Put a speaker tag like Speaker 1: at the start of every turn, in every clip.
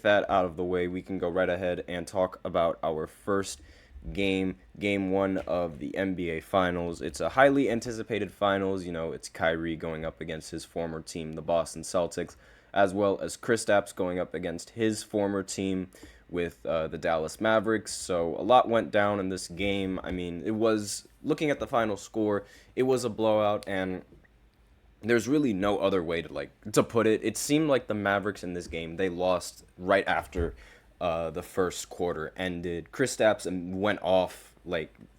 Speaker 1: That out of the way, we can go right ahead and talk about our first game one of the NBA Finals. It's a highly anticipated finals. It's Kyrie going up against his former team, the Boston Celtics, as well as Kristaps going up against his former team with the Dallas Mavericks. So a lot went down in this game. I mean, it was looking at the final score, it was a blowout, and there's really no other way to put it. It seemed like the Mavericks in this game, they lost right after the first quarter ended. Kristaps went off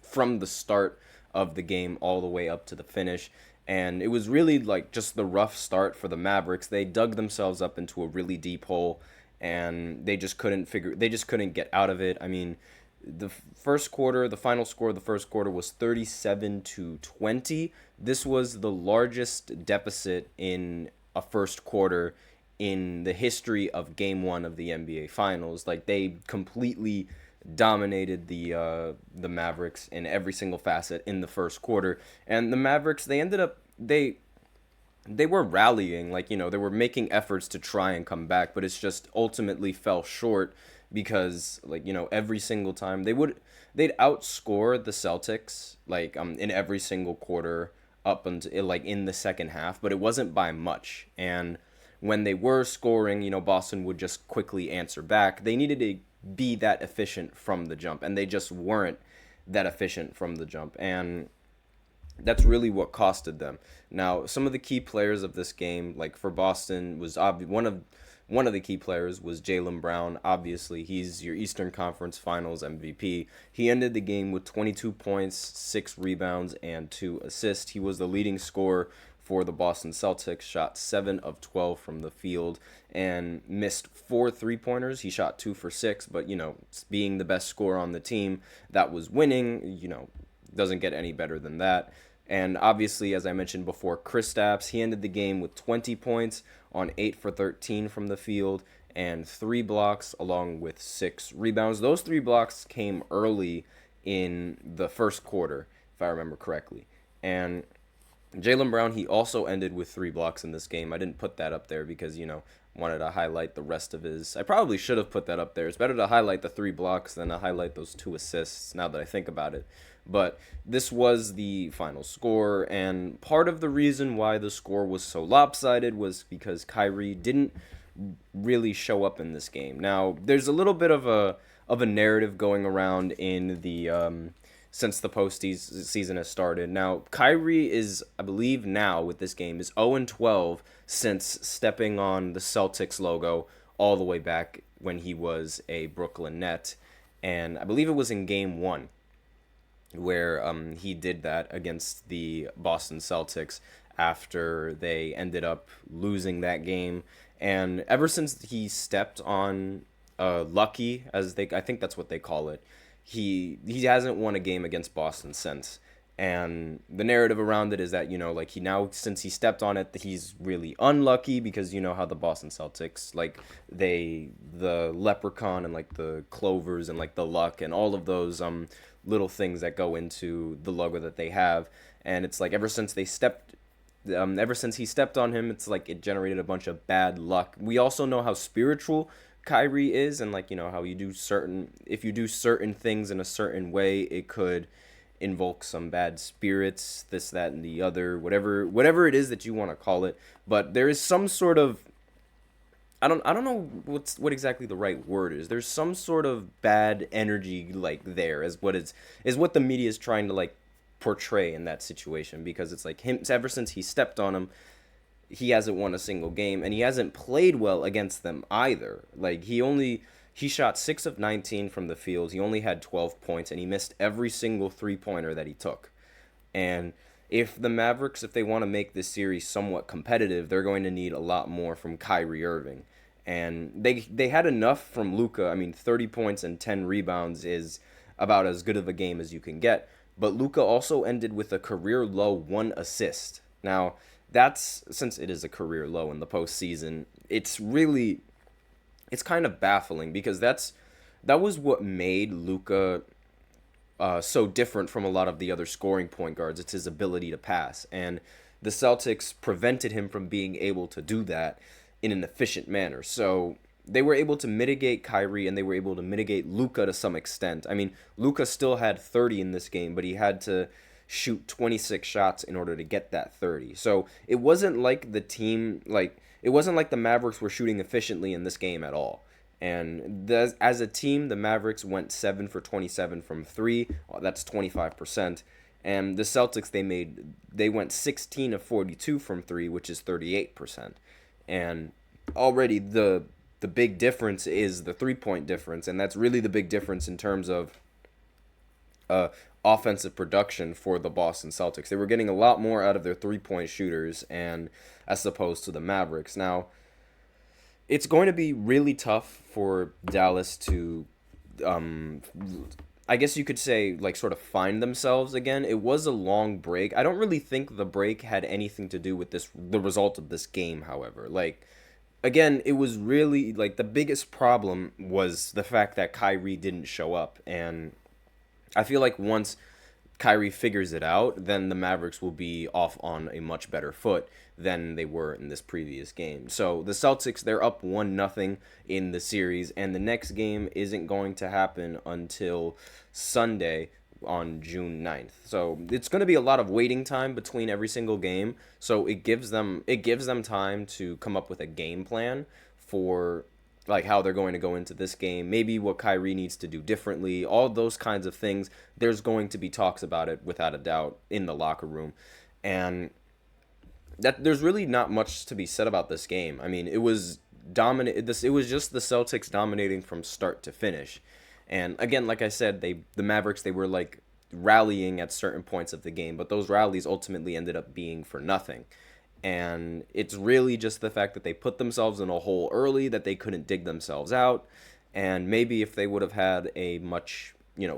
Speaker 1: from the start of the game all the way up to the finish, and it was really just the rough start for the Mavericks. They dug themselves up into a really deep hole, and they just couldn't get out of it. I mean, the final score of the first quarter was 37-20. This was the largest deficit in a first quarter in the history of game 1 of the NBA Finals. They completely dominated the Mavericks in every single facet in the first quarter. And the Mavericks, they were rallying, they were making efforts to try and come back, but it's just ultimately fell short because every single time they'd outscore the Celtics in every single quarter up until in the second half, but it wasn't by much. And when they were scoring, Boston would just quickly answer back. They needed to be that efficient from the jump, and they just weren't that efficient from the jump. And that's really what costed them. Now, some of the key players of this game, for Boston, was one of the key players was Jaylen Brown. Obviously, he's your Eastern Conference Finals MVP. He ended the game with 22 points, 6 rebounds, and 2 assists. He was the leading scorer for the Boston Celtics, shot 7 of 12 from the field, and missed 4 three-pointers. He shot 2 for 6, but, being the best scorer on the team that was winning, doesn't get any better than that. And obviously, as I mentioned before, Kristaps, he ended the game with 20 points on 8 for 13 from the field and 3 blocks along with 6 rebounds. Those 3 blocks came early in the first quarter, if I remember correctly. And Jaylen Brown, he also ended with 3 blocks in this game. I didn't put that up there because, wanted to highlight the rest of his. I probably should have put that up there. It's better to highlight the 3 blocks than to highlight those 2 assists now that I think about it. But this was the final score, and part of the reason why the score was so lopsided was because Kyrie didn't really show up in this game. Now, there's a little bit of a narrative going around in the since the postseason has started. Now, Kyrie is, I believe now with this game, is 0-12 since stepping on the Celtics logo all the way back when he was a Brooklyn Net. And I believe it was in game 1 where he did that against the Boston Celtics after they ended up losing that game. And ever since he stepped on Lucky, I think that's what they call it, he hasn't won a game against Boston since. And the narrative around it is that he now, since he stepped on it, he's really unlucky because how the Boston Celtics, the leprechaun and the clovers and the luck and all of those little things that go into the logo that they have. And it's ever since he stepped on him, it's it generated a bunch of bad luck. We also know how spiritual Kyrie is, and how if you do certain things in a certain way, it could invoke some bad spirits, this, that, and the other, whatever it is that you want to call it. But there is some sort of, I don't know what exactly the right word is. There's some sort of bad energy there, is what the media is trying to portray in that situation, because it's him, ever since he stepped on him, he hasn't won a single game, and he hasn't played well against them either. He shot 6 of 19 from the field. He only had 12 points, and he missed every single three-pointer that he took. And if the Mavericks, if they want to make this series somewhat competitive, they're going to need a lot more from Kyrie Irving. And they had enough from Luka. I mean, 30 points and 10 rebounds is about as good of a game as you can get. But Luka also ended with a career low 1 assist. Now, since it is a career low in the postseason, it's kind of baffling, because that was what made Luka so different from a lot of the other scoring point guards. It's his ability to pass, and the Celtics prevented him from being able to do that in an efficient manner. So they were able to mitigate Kyrie and they were able to mitigate Luka to some extent. I mean, Luka still had 30 in this game, but he had to shoot 26 shots in order to get that 30. So it wasn't like the team, like, it wasn't like the Mavericks were shooting efficiently in this game at all. And as a team, the Mavericks went 7 for 27 from three. That's 25%. And the Celtics, they went 16 of 42 from three, which is 38%. And already the big difference is the 3-point difference, and that's really the big difference in terms of uh, offensive production for the Boston Celtics. They were getting a lot more out of their 3-point shooters, and as opposed to the Mavericks. Now, it's going to be really tough for Dallas to, I guess you could say, like, sort of find themselves again. It was a long break. I don't really think the break had anything to do with the result of this game, however. Like, again, it was really, like, the biggest problem was the fact that Kyrie didn't show up. And I feel like once Kyrie figures it out, then the Mavericks will be off on a much better foot than they were in this previous game. So the Celtics, they're up 1-0 in the series, and the next game isn't going to happen until Sunday on June 9th. So it's going to be a lot of waiting time between every single game. So it gives them time to come up with a game plan for like how they're going to go into this game, maybe what Kyrie needs to do differently, all those kinds of things. There's going to be talks about it without a doubt in the locker room. And that there's really not much to be said about this game. I mean, it was it was just the Celtics dominating from start to finish. And again, like I said, the Mavericks, they were like rallying at certain points of the game, but those rallies ultimately ended up being for nothing. And it's really just the fact that they put themselves in a hole early that they couldn't dig themselves out. And maybe if they would have had a much,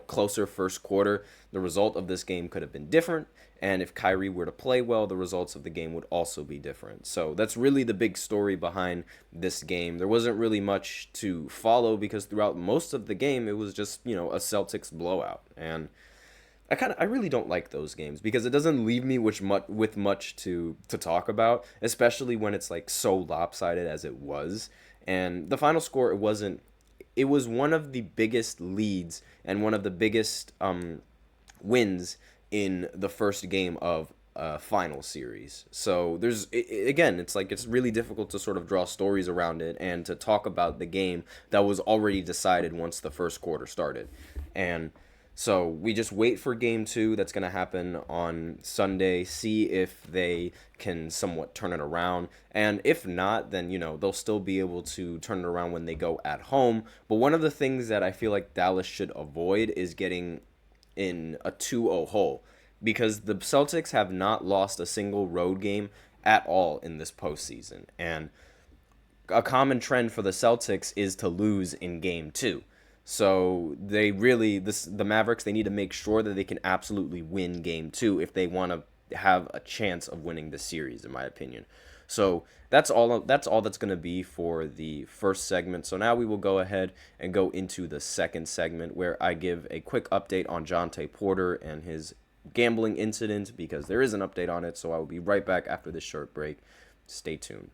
Speaker 1: closer first quarter, the result of this game could have been different. And if Kyrie were to play well, the results of the game would also be different. So that's really the big story behind this game. There wasn't really much to follow because throughout most of the game, it was just, a Celtics blowout. And I really don't like those games because it doesn't leave me with much to talk about, especially when it's like so lopsided as it was. And the final score, it was one of the biggest leads and one of the biggest wins in the first game of a final series. So again, it's like it's really difficult to sort of draw stories around it and to talk about the game that was already decided once the first quarter started. And so we just wait for game two that's going to happen on Sunday, see if they can somewhat turn it around. And if not, then, they'll still be able to turn it around when they go at home. But one of the things that I feel like Dallas should avoid is getting in a 2-0 hole because the Celtics have not lost a single road game at all in this postseason. And a common trend for the Celtics is to lose in game two. So the Mavericks, they need to make sure that they can absolutely win game two if they want to have a chance of winning the series, in my opinion. So that's all that's going to be for the first segment. So now we will go ahead and go into the second segment where I give a quick update on Jonte Porter and his gambling incident because there is an update on it. So I will be right back after this short break. Stay tuned.